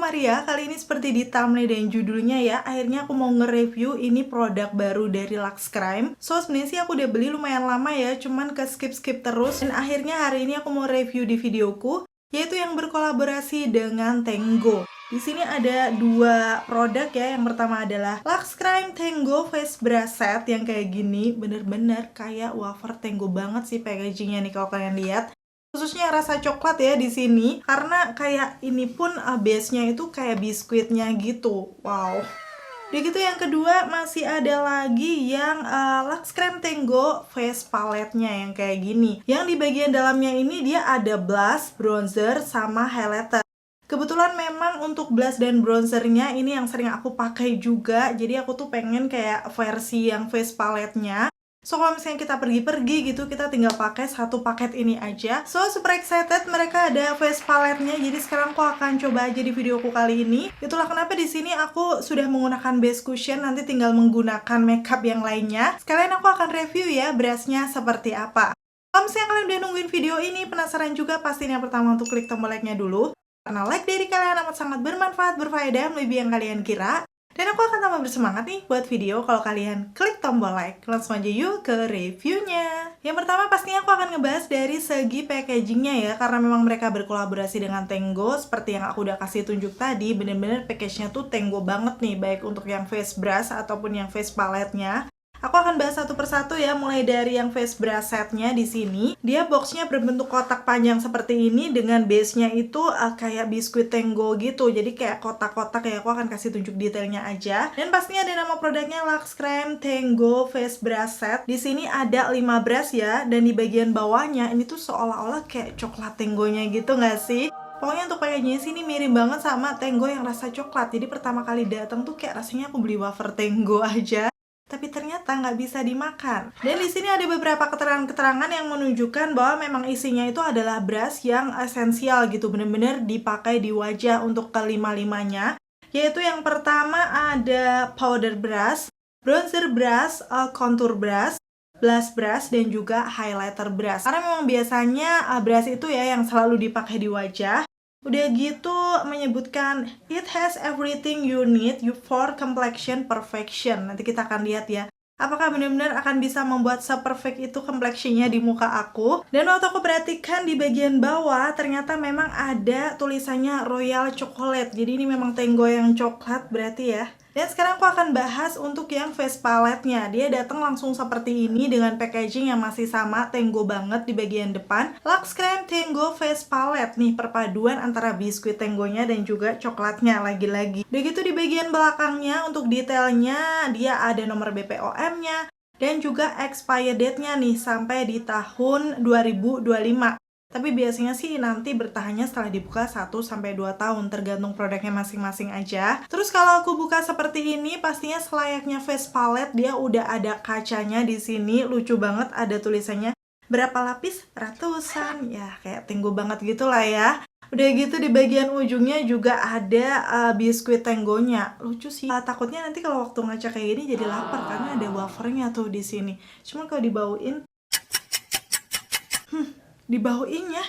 Maria. Kali ini seperti di thumbnail dan judulnya ya, akhirnya aku mau nge-review ini produk baru dari Lux Crime. So sebenarnya sih aku udah beli lumayan lama ya, cuman ke skip terus. Dan akhirnya hari ini aku mau review di videoku, yaitu yang berkolaborasi dengan Tango. Di sini ada dua produk ya. Yang pertama adalah Lux Crime Tango Face Brush Set yang kayak gini, bener-bener kayak wafer Tango banget sih packagingnya nih kalau kalian lihat. Khususnya rasa coklat ya di sini, karena kayak ini pun base-nya itu kayak biskuitnya gitu. Wow. Udah gitu yang kedua masih ada lagi yang Lux Crime Tango Face Palette-nya yang kayak gini. Yang di bagian dalamnya ini dia ada blush, bronzer, sama highlighter. Kebetulan memang untuk blush dan bronzernya ini yang sering aku pakai juga. Jadi aku tuh pengen kayak versi yang face palette-nya. So kalau misalnya kita pergi-pergi gitu, kita tinggal pakai satu paket ini aja. So super excited, mereka ada face palette-nya. Jadi sekarang aku akan coba aja di videoku kali ini. Itulah kenapa di sini aku sudah menggunakan base cushion, nanti tinggal menggunakan makeup yang lainnya. Sekalian aku akan review ya brushnya seperti apa. Kalau misalnya kalian udah nungguin video ini, penasaran juga, pastiin yang pertama untuk klik tombol like-nya dulu. Karena like dari kalian amat sangat bermanfaat, berfaedah, melebihi yang kalian kira. Dan aku akan tambah bersemangat nih buat video kalau kalian klik tombol like. Langsung aja yuk ke reviewnya. Yang pertama pastinya aku akan ngebahas dari segi packagingnya ya. Karena memang mereka berkolaborasi dengan Tango. Seperti yang aku udah kasih tunjuk tadi, bener-bener package-nya tuh Tango banget nih. Baik untuk yang face brush ataupun yang face palette-nya. Aku akan bahas satu persatu ya, mulai dari yang face brush setnya di sini. Dia boxnya berbentuk kotak panjang seperti ini dengan base-nya itu kayak biskuit Tango gitu. Jadi kayak kotak-kotak ya, aku akan kasih tunjuk detailnya aja. Dan pastinya ada nama produknya Lux Crime Tango Face Brush Set. Di sini ada 5 brush ya, dan di bagian bawahnya ini tuh seolah-olah kayak coklat Tangonya gitu nggak sih? Pokoknya untuk packagingnya sini mirip banget sama Tango yang rasa coklat. Jadi pertama kali datang tuh kayak rasanya aku beli wafer Tango aja. Tapi ternyata nggak bisa dimakan. Dan di sini ada beberapa keterangan-keterangan yang menunjukkan bahwa memang isinya itu adalah brush yang esensial gitu, bener-bener dipakai di wajah untuk kelima-limanya. Yaitu yang pertama ada powder brush, bronzer brush, contour brush, blush brush, dan juga highlighter brush. Karena memang biasanya brush itu ya yang selalu dipakai di wajah. Udah gitu menyebutkan it has everything you need for complexion perfection. Nanti kita akan lihat ya, apakah benar-benar akan bisa membuat se-perfect itu complexionnya di muka aku. Dan waktu aku perhatikan di bagian bawah, ternyata memang ada tulisannya Royal Chocolate. Jadi ini memang Tango yang coklat berarti ya. Dan sekarang aku akan bahas untuk yang face palette-nya. Dia datang langsung seperti ini dengan packaging yang masih sama, Tango banget di bagian depan. Lux Crime Tango Face Palette nih, perpaduan antara biskuit Tangonya dan juga coklatnya lagi-lagi. Begitu di bagian belakangnya untuk detailnya, dia ada nomor BPOM-nya dan juga expire date-nya nih sampai di tahun 2025. Tapi biasanya sih nanti bertahannya setelah dibuka 1-2 tahun, tergantung produknya masing-masing aja. Terus kalau aku buka seperti ini, pastinya selayaknya face palette, dia udah ada kacanya di sini, lucu banget, ada tulisannya berapa lapis? Ratusan. Ya, kayak Tango banget gitu lah ya. Udah gitu di bagian ujungnya juga ada biskuit Tangonya. Lucu sih. Takutnya nanti kalau waktu ngaca kayak gini jadi lapar karena ada wafernya tuh di sini. Cuman kalau dibauin dibauin ya.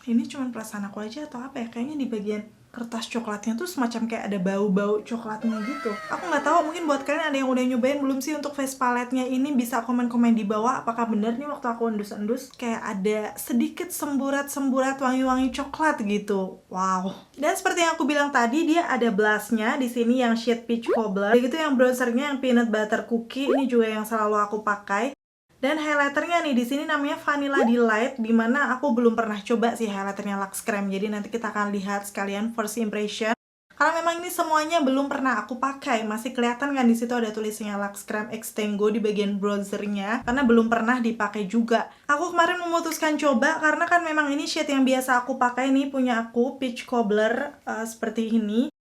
Ini cuma perasaan aku aja atau apa ya? Kayaknya di bagian kertas coklatnya tuh semacam kayak ada bau-bau coklatnya gitu. Aku nggak tahu, mungkin buat kalian ada yang udah nyobain belum sih untuk face palette-nya ini, bisa komen-komen di bawah apakah bener nih waktu aku endus-endus kayak ada sedikit semburat-semburat wangi-wangi coklat gitu. Wow. Dan seperti yang aku bilang tadi, dia ada blush-nya di sini yang shade peach cobbler. Begitu yang bronzernya yang peanut butter cookie, ini juga yang selalu aku pakai. Dan highlighternya nih di sini namanya Vanilla Delight, dimana aku belum pernah coba sih highlighternya Lux Crime. Jadi nanti kita akan lihat sekalian first impression. Karena memang ini semuanya belum pernah aku pakai. Masih kelihatan kan di situ ada tulisannya Lux Crime X Tango di bagian bronzernya, karena belum pernah dipakai juga. Aku kemarin memutuskan coba karena kan memang ini shade yang biasa aku pakai nih, punya aku peach cobbler seperti ini.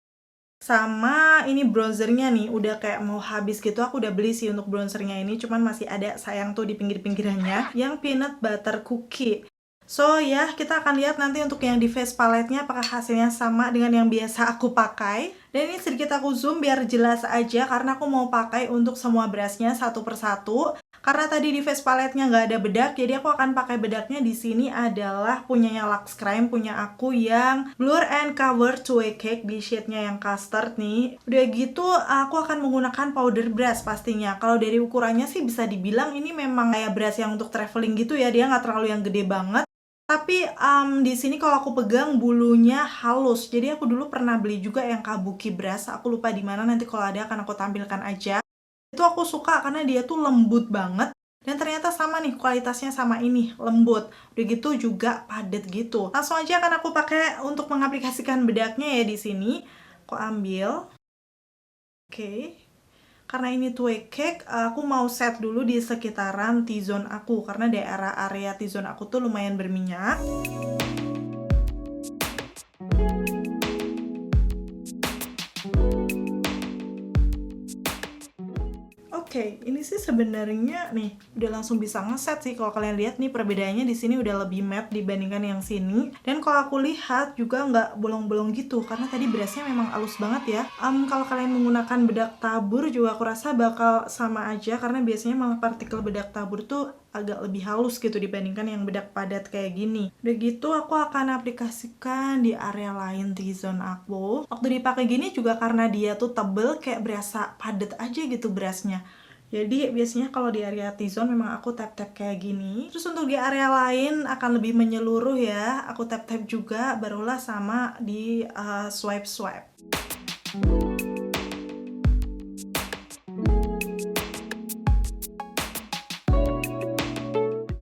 Sama ini bronzernya nih, udah kayak mau habis gitu. Aku udah beli sih untuk bronzernya ini, cuman masih ada sayang tuh di pinggir-pinggirannya yang peanut butter cookie. So ya, kita akan lihat nanti untuk yang di face palette-nya apakah hasilnya sama dengan yang biasa aku pakai. Dan ini sedikit aku zoom biar jelas aja karena aku mau pakai untuk semua brushnya satu persatu. Karena tadi di face palette-nya nggak ada bedak, jadi aku akan pakai bedaknya di sini adalah punyanya Lux Crime, punya aku yang Blur and Cover Two-Way Cake di shade-nya yang custard nih. Udah gitu aku akan menggunakan powder brush pastinya. Kalau dari ukurannya sih bisa dibilang ini memang kayak brush yang untuk traveling gitu ya, dia nggak terlalu yang gede banget. Tapi di sini kalau aku pegang bulunya halus. Jadi aku dulu pernah beli juga yang kabuki brush. Aku lupa di mana, nanti kalau ada akan aku tampilkan aja. Itu aku suka karena dia tuh lembut banget. Dan ternyata sama nih kualitasnya sama ini, lembut. Udah gitu juga padat gitu. Langsung aja akan aku pakai untuk mengaplikasikan bedaknya ya di sini. Aku ambil. Oke. Karena ini two-way cake, aku mau set dulu di sekitaran T-zone aku. Karena daerah area T-zone aku tuh lumayan berminyak. Oke, ini sih sebenarnya nih udah langsung bisa ngeset sih. Kalau kalian lihat nih perbedaannya di sini udah lebih matte dibandingkan yang sini. Dan kalau aku lihat juga nggak bolong-bolong gitu karena tadi brushnya memang halus banget ya. Kalau kalian menggunakan bedak tabur juga aku rasa bakal sama aja karena biasanya malah partikel bedak tabur tuh agak lebih halus gitu dibandingkan yang bedak padat kayak gini. Udah gitu aku akan aplikasikan di area lain T-zone aku. Waktu dipakai gini juga karena dia tuh tebel kayak berasa padat aja gitu brushnya. Jadi biasanya kalau di area T-zone memang aku tap-tap kayak gini. Terus untuk di area lain akan lebih menyeluruh ya. Aku tap-tap juga barulah sama di swipe-swipe.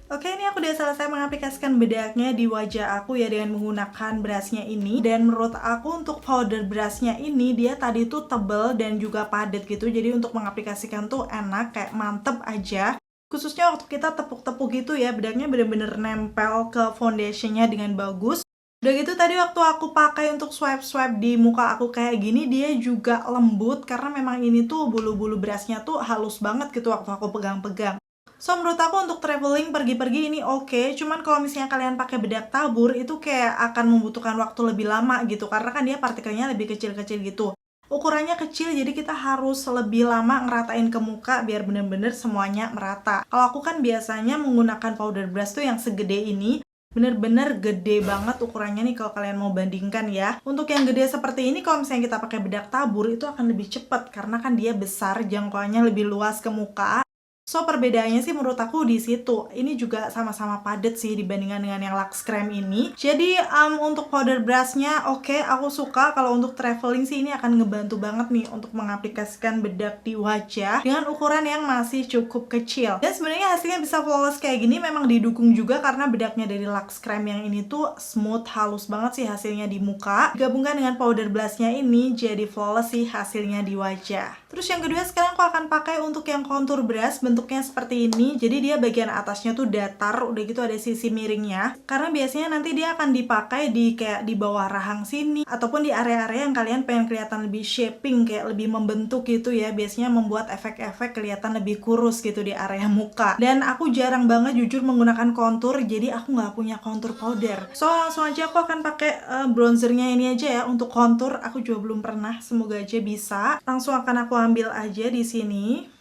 Oke, ini aku udah selesai mengaplikasikan bedaknya di wajah aku ya dengan menggunakan brushnya ini. Dan menurut aku untuk powder brushnya ini dia tadi tuh tebel dan juga padat gitu. Jadi untuk mengaplikasikan tuh enak, kayak mantep aja. Khususnya waktu kita tepuk-tepuk gitu ya, bedaknya bener-bener nempel ke foundationnya dengan bagus. Udah gitu tadi waktu aku pakai untuk swipe-swipe di muka aku kayak gini, dia juga lembut karena memang ini tuh bulu-bulu brushnya tuh halus banget gitu waktu aku pegang-pegang. So menurut aku untuk traveling pergi-pergi ini oke, cuman kalau misalnya kalian pakai bedak tabur itu kayak akan membutuhkan waktu lebih lama gitu karena kan dia partikelnya lebih kecil-kecil gitu. Ukurannya kecil jadi kita harus lebih lama ngeratain ke muka biar bener-bener semuanya merata. Kalau aku kan biasanya menggunakan powder brush tuh yang segede ini, bener-bener gede banget ukurannya nih kalau kalian mau bandingkan ya. Untuk yang gede seperti ini kalau misalnya kita pakai bedak tabur itu akan lebih cepet karena kan dia besar, jangkauannya lebih luas ke muka. So perbedaannya sih menurut aku di situ. Ini juga sama-sama padat sih dibandingkan dengan yang Lux Crime ini. Jadi untuk powder brushnya oke, aku suka. Kalau untuk traveling sih ini akan ngebantu banget nih untuk mengaplikasikan bedak di wajah dengan ukuran yang masih cukup kecil. Dan sebenarnya hasilnya bisa flawless kayak gini memang didukung juga karena bedaknya dari Lux Crime yang ini tuh smooth, halus banget sih hasilnya di muka. Digabungkan dengan powder brushnya ini jadi flawless sih hasilnya di wajah. Terus yang kedua sekarang aku akan pakai untuk yang contour brush. Bentuknya seperti ini, jadi dia bagian atasnya tuh datar, udah gitu ada sisi miringnya karena biasanya nanti dia akan dipakai di kayak di bawah rahang sini ataupun di area-area yang kalian pengen kelihatan lebih shaping, kayak lebih membentuk gitu ya, biasanya membuat efek-efek kelihatan lebih kurus gitu di area muka. Dan aku jarang banget jujur menggunakan kontur, jadi aku nggak punya kontur powder, so langsung aja aku akan pakai bronzernya ini aja ya. Untuk kontur aku juga belum pernah, semoga aja bisa. Langsung akan aku ambil aja di sini.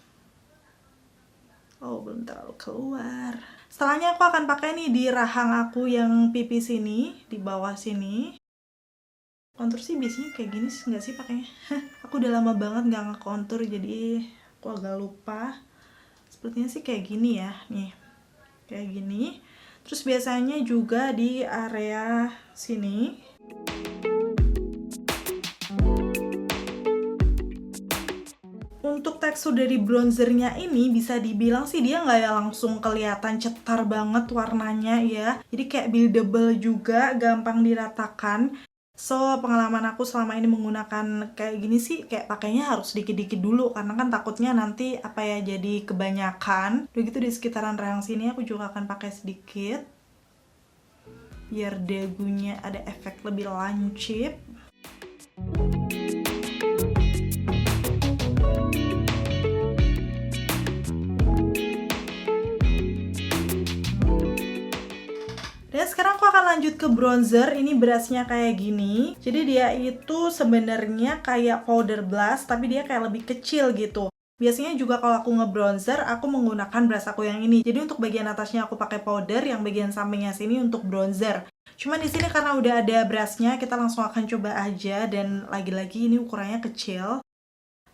Oh, belum terlalu keluar. Setelahnya aku akan pakai nih di rahang aku yang pipi sini, di bawah sini. Kontur sih biasanya kayak gini nggak sih pakainya? Aku udah lama banget nggak ngekontur, jadi aku agak lupa. Sepertinya sih kayak gini ya, nih. Kayak gini. Terus biasanya juga di area sini. Untuk tekstur dari bronzernya ini bisa dibilang sih dia nggak ya langsung kelihatan cetar banget warnanya ya. Jadi kayak buildable juga, gampang diratakan. So pengalaman aku selama ini menggunakan kayak gini sih kayak pakainya harus dikit-dikit dulu karena kan takutnya nanti apa ya jadi kebanyakan. Begitu di sekitaran rahang sini aku juga akan pakai sedikit biar dagunya ada efek lebih lancip. Dan sekarang aku akan lanjut ke bronzer. Ini brushnya kayak gini. Jadi dia itu sebenarnya kayak powder blush, tapi dia kayak lebih kecil gitu. Biasanya juga kalau aku ngebronzer, aku menggunakan brush aku yang ini. Jadi untuk bagian atasnya aku pakai powder, yang bagian sampingnya sini untuk bronzer. Cuman di sini karena udah ada brushnya, kita langsung akan coba aja. Dan lagi-lagi ini ukurannya kecil.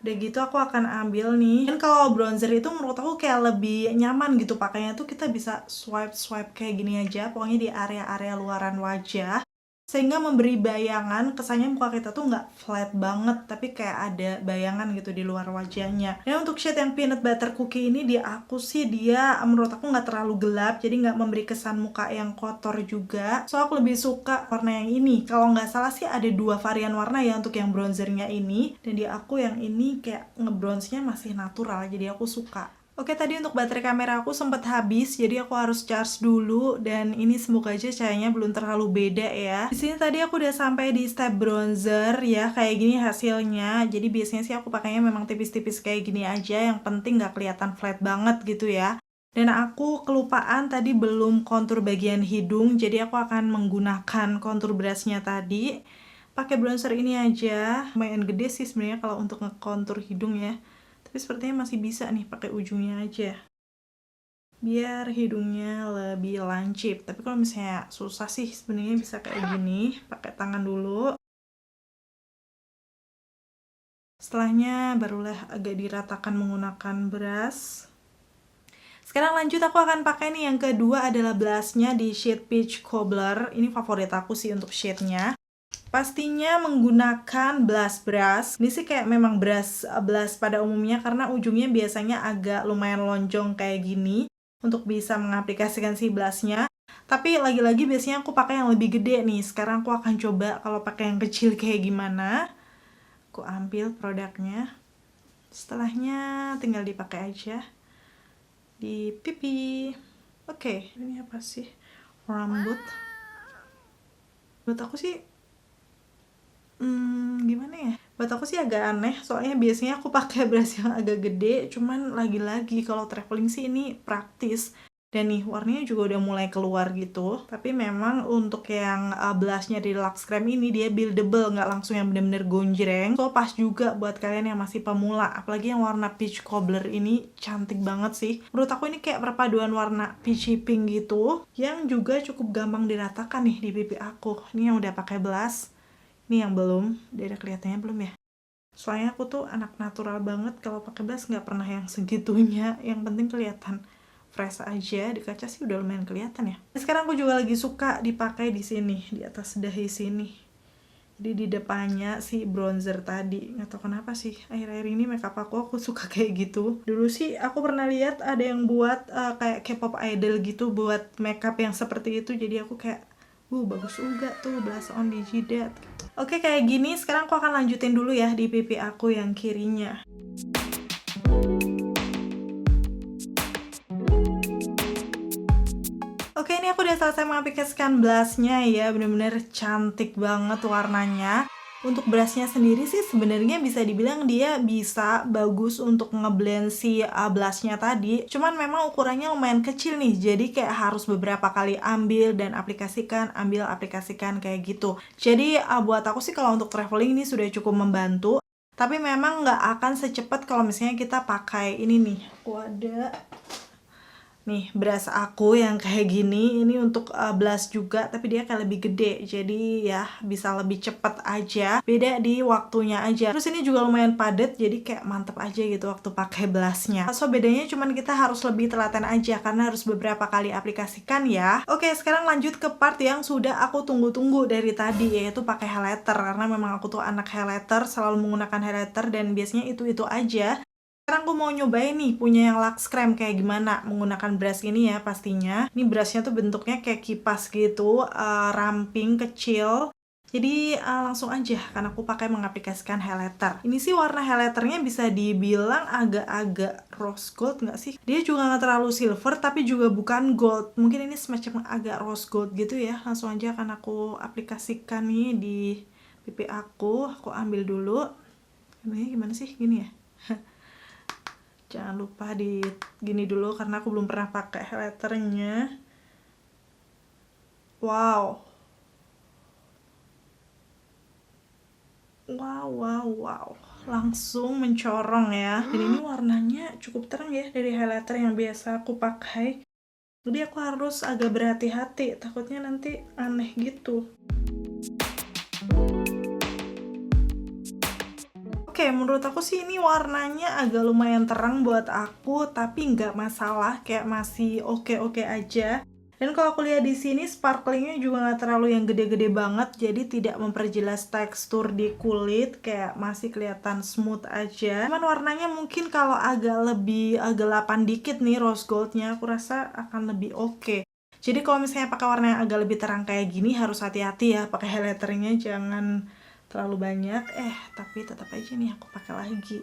Udah gitu aku akan ambil nih. Dan kalau bronzer itu menurut aku kayak lebih nyaman gitu pakainya tuh, kita bisa swipe kayak gini aja. Pokoknya di area-area luaran wajah. Sehingga memberi bayangan, kesannya muka kita tuh nggak flat banget, tapi kayak ada bayangan gitu di luar wajahnya. Dan untuk shade yang peanut butter cookie ini, di aku sih dia menurut aku nggak terlalu gelap, jadi nggak memberi kesan muka yang kotor juga. So aku lebih suka warna yang ini. Kalau nggak salah sih ada 2 varian warna ya untuk yang bronzernya ini. Dan di aku yang ini kayak ngebronze-nya masih natural, jadi aku suka. Oke, tadi untuk baterai kamera aku sempat habis, jadi aku harus charge dulu. Dan ini semoga aja cahayanya belum terlalu beda ya. Di sini tadi aku udah sampai di step bronzer ya, kayak gini hasilnya. Jadi biasanya sih aku pakainya memang tipis-tipis kayak gini aja, yang penting nggak kelihatan flat banget gitu ya. Dan aku kelupaan tadi belum kontur bagian hidung, jadi aku akan menggunakan kontur brushnya tadi. Pakai bronzer ini aja, lumayan gede sih sebenarnya kalau untuk ngekontur hidung ya. Tapi sepertinya masih bisa nih pakai ujungnya aja. Biar hidungnya lebih lancip. Tapi kalau misalnya susah sih sebenarnya bisa kayak gini, pakai tangan dulu. Setelahnya barulah agak diratakan menggunakan brush. Sekarang lanjut aku akan pakai nih yang kedua adalah blushnya di shade Peach Cobbler. Ini favorit aku sih untuk shade-nya. Pastinya menggunakan blush brush. Ini sih kayak memang brush pada umumnya karena ujungnya biasanya agak lumayan lonjong kayak gini untuk bisa mengaplikasikan si blushnya. Tapi lagi-lagi biasanya aku pakai yang lebih gede nih. Sekarang aku akan coba kalau pakai yang kecil kayak gimana. Aku ambil produknya. Setelahnya tinggal dipakai aja di pipi. Oke, ini apa sih? Rambut. Buat aku sih gimana ya? Buat aku sih agak aneh, soalnya biasanya aku pakai brush yang agak gede, cuman lagi-lagi kalau traveling sih ini praktis. Dan nih warnanya juga udah mulai keluar gitu. Tapi memang untuk yang blushnya di Lux Creme ini dia buildable, nggak langsung yang bener-bener gonjreng. So pas juga buat kalian yang masih pemula, apalagi yang warna peach cobbler ini cantik banget sih. Menurut aku ini kayak perpaduan warna peachy pink gitu, yang juga cukup gampang diratakan nih di pipi aku. Ini yang udah pakai blush. Ini yang belum, udah kelihatannya belum ya? Soalnya aku tuh anak natural banget, kalau pakai blush nggak pernah yang segitunya. Yang penting kelihatan fresh aja. Di kaca sih udah lumayan kelihatan ya. Sekarang aku juga lagi suka dipakai di sini, di atas dahi sini. Jadi di depannya si bronzer tadi. Nggak tahu kenapa sih akhir-akhir ini makeup aku suka kayak gitu. Dulu sih aku pernah lihat ada yang buat kayak K-pop idol gitu buat makeup yang seperti itu. Jadi aku kayak bagus juga tuh blush on di jidat. Oke, kayak gini. Sekarang aku akan lanjutin dulu ya di pipi aku yang kirinya. Oke, ini aku udah selesai mengaplikasikan blushnya ya. Bener-bener cantik banget warnanya. Untuk brushnya sendiri sih sebenarnya bisa dibilang dia bisa bagus untuk ngeblend si blushnya tadi. Cuman memang ukurannya lumayan kecil nih, jadi kayak harus beberapa kali ambil dan aplikasikan, ambil aplikasikan kayak gitu. Jadi buat aku sih kalau untuk traveling ini sudah cukup membantu. Tapi memang nggak akan secepat kalau misalnya kita pakai ini nih. Aku ada nih brush aku yang kayak gini. Ini untuk blush juga, tapi dia kayak lebih gede, jadi ya bisa lebih cepet aja, beda di waktunya aja. Terus ini juga lumayan padat, jadi kayak mantep aja gitu waktu pakai blushnya. So bedanya cuman kita harus lebih telaten aja karena harus beberapa kali aplikasikan ya. Oke, sekarang lanjut ke part yang sudah aku tunggu-tunggu dari tadi, yaitu pakai highlighter. Karena memang aku tuh anak highlighter, selalu menggunakan highlighter dan biasanya itu aja. Sekarang aku mau nyobain nih punya yang Lux Creme kayak gimana menggunakan brush ini ya pastinya. Ini brushnya tuh bentuknya kayak kipas gitu, ramping, kecil. Jadi langsung aja karena aku pakai mengaplikasikan highlighter. Ini sih warna highlighternya bisa dibilang agak-agak rose gold nggak sih? Dia juga nggak terlalu silver tapi juga bukan gold. Mungkin ini semacam agak rose gold gitu ya. Langsung aja akan aku aplikasikan nih di pipi aku. Aku ambil dulu. Gimana sih? Gini ya? Jangan lupa di gini dulu karena aku belum pernah pakai highlighternya. Wow. Wow. Langsung mencorong ya. Dan ini warnanya cukup terang ya dari highlighter yang biasa aku pakai. Jadi aku harus agak berhati-hati, takutnya nanti aneh gitu. Oke, menurut aku sih ini warnanya agak lumayan terang buat aku, tapi nggak masalah, kayak masih oke-oke aja. Dan kalau aku lihat di sini sparklingnya juga nggak terlalu yang gede-gede banget, jadi tidak memperjelas tekstur di kulit, kayak masih kelihatan smooth aja. Cuman warnanya mungkin kalau agak gelapan dikit nih rose goldnya, aku rasa akan lebih oke. Jadi kalau misalnya pakai warna yang agak lebih terang kayak gini harus hati-hati ya, pakai highlighternya jangan terlalu banyak. Tapi tetap aja nih aku pakai lagi.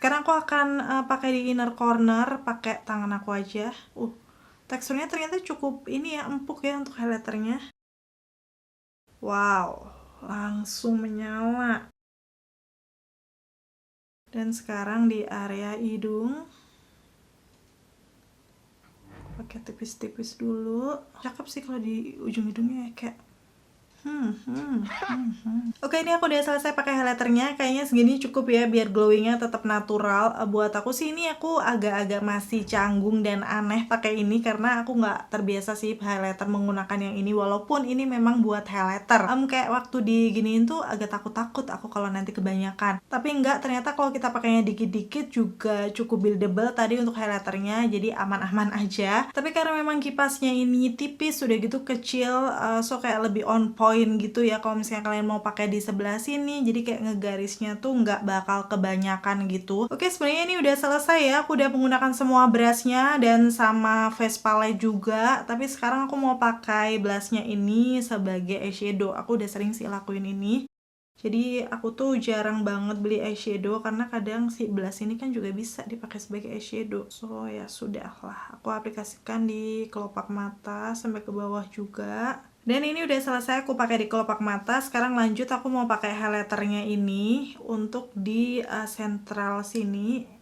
Sekarang aku akan pakai di inner corner, pakai tangan aku aja. Teksturnya ternyata cukup ini ya, empuk ya untuk highlighternya. Wow, langsung menyala. Dan sekarang di area hidung, pakai tipis-tipis dulu. Cakep sih kalau di ujung hidungnya ya, kayak Oke, ini aku udah selesai pakai highlighternya. Kayaknya segini cukup ya biar glowingnya tetap natural. Buat aku sih ini aku agak-agak masih canggung dan aneh pakai ini karena aku nggak terbiasa sih highlighter menggunakan yang ini, walaupun ini memang buat highlighter. Kayak waktu diginiin tuh agak takut-takut aku kalau nanti kebanyakan. Tapi enggak, ternyata kalau kita pakainya dikit-dikit juga cukup buildable tadi untuk highlighternya, jadi aman-aman aja. Tapi karena memang kipasnya ini tipis, udah gitu kecil, so kayak lebih on point gitu ya kalau misalnya kalian mau pakai di sebelah sini, jadi kayak ngegarisnya tuh nggak bakal kebanyakan gitu. Oke, sebenarnya ini udah selesai ya, aku udah menggunakan semua brushnya dan sama face palette juga, tapi sekarang aku mau pakai blushnya ini sebagai eyeshadow. Aku udah sering sih lakuin ini, jadi aku tuh jarang banget beli eyeshadow karena kadang si blush ini kan juga bisa dipakai sebagai eyeshadow. So ya sudah lah, aku aplikasikan di kelopak mata sampai ke bawah juga. Dan ini udah selesai aku pakai di kelopak mata. Sekarang lanjut aku mau pakai highlighternya ini untuk di sentral sini.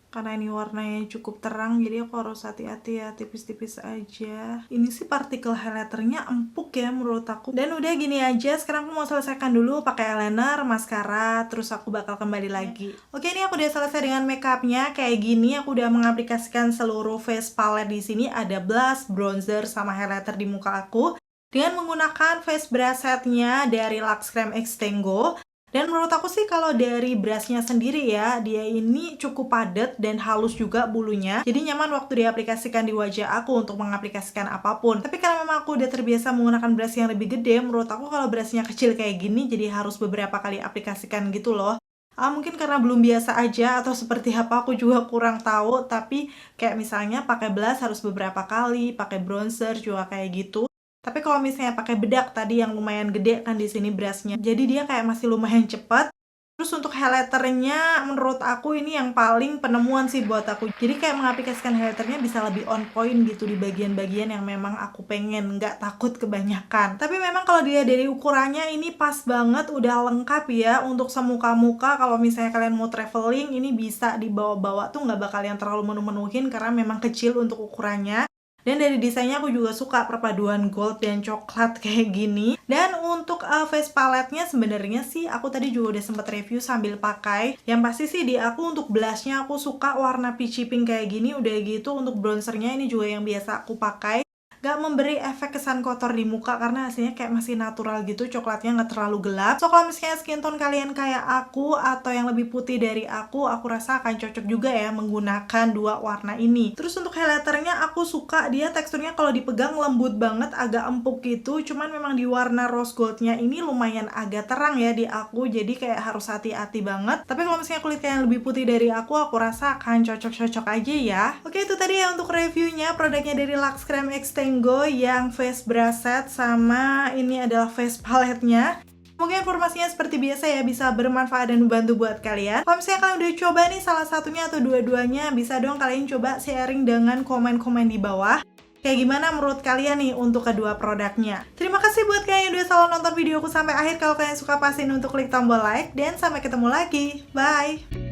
Karena ini warnanya cukup terang, jadi aku harus hati-hati ya, tipis-tipis aja. Ini sih partikel highlighternya empuk ya menurut aku. Dan udah gini aja, sekarang aku mau selesaikan dulu pakai eyeliner, maskara, terus aku bakal kembali lagi. Oke, ini aku udah selesai dengan makeupnya kayak gini. Aku udah mengaplikasikan seluruh face palette di sini, ada blush, bronzer, sama highlighter di muka aku dengan menggunakan face brush setnya dari Lux Creme Extengo. Dan menurut aku sih kalau dari brushnya sendiri ya, dia ini cukup padat dan halus juga bulunya. Jadi nyaman waktu diaplikasikan di wajah aku untuk mengaplikasikan apapun. Tapi karena memang aku udah terbiasa menggunakan brush yang lebih gede, menurut aku kalau brushnya kecil kayak gini jadi harus beberapa kali aplikasikan gitu loh. Mungkin karena belum biasa aja atau seperti apa aku juga kurang tahu, tapi kayak misalnya pakai blush harus beberapa kali, pakai bronzer juga kayak gitu. Tapi kalau misalnya pakai bedak tadi yang lumayan gede kan di sini brushnya, jadi dia kayak masih lumayan cepat. Terus untuk highlighternya menurut aku ini yang paling penemuan sih buat aku. Jadi kayak mengaplikasikan highlighternya bisa lebih on point gitu di bagian-bagian yang memang aku pengen, nggak takut kebanyakan. Tapi memang kalau dia dari ukurannya ini pas banget, udah lengkap ya untuk semuka-muka. Kalau misalnya kalian mau traveling, ini bisa dibawa-bawa tuh nggak bakal yang terlalu menu-menuhin karena memang kecil untuk ukurannya. Dan dari desainnya aku juga suka perpaduan gold dan coklat kayak gini. Dan untuk face palette-nya sebenarnya sih aku tadi juga udah sempet review sambil pakai. Yang pasti sih di aku untuk blushnya aku suka warna peachy pink kayak gini. Udah gitu untuk bronzernya ini juga yang biasa aku pakai. Gak memberi efek kesan kotor di muka karena hasilnya kayak masih natural gitu, coklatnya nggak terlalu gelap. So kalau misalnya skin tone kalian kayak aku atau yang lebih putih dari aku rasa akan cocok juga ya menggunakan dua warna ini. Terus untuk highlighternya aku suka dia teksturnya kalau dipegang lembut banget, agak empuk gitu. Cuman memang di warna rose goldnya ini lumayan agak terang ya di aku, jadi kayak harus hati-hati banget. Tapi kalau misalnya kulit kalian lebih putih dari aku rasa akan cocok-cocok aja ya. Oke, itu tadi ya untuk reviewnya produknya dari Lux Creme Extengo yang face brush set, sama ini adalah face palette-nya. Semoga informasinya seperti biasa ya bisa bermanfaat dan membantu buat kalian. Kalau misalnya kalian udah coba nih salah satunya atau dua-duanya, bisa dong kalian coba sharing dengan komen-komen di bawah. Kayak gimana menurut kalian nih untuk kedua produknya. Terima kasih buat kalian yang udah selalu nonton videoku sampai akhir. Kalau kalian suka pastiin untuk klik tombol like, dan sampai ketemu lagi. Bye!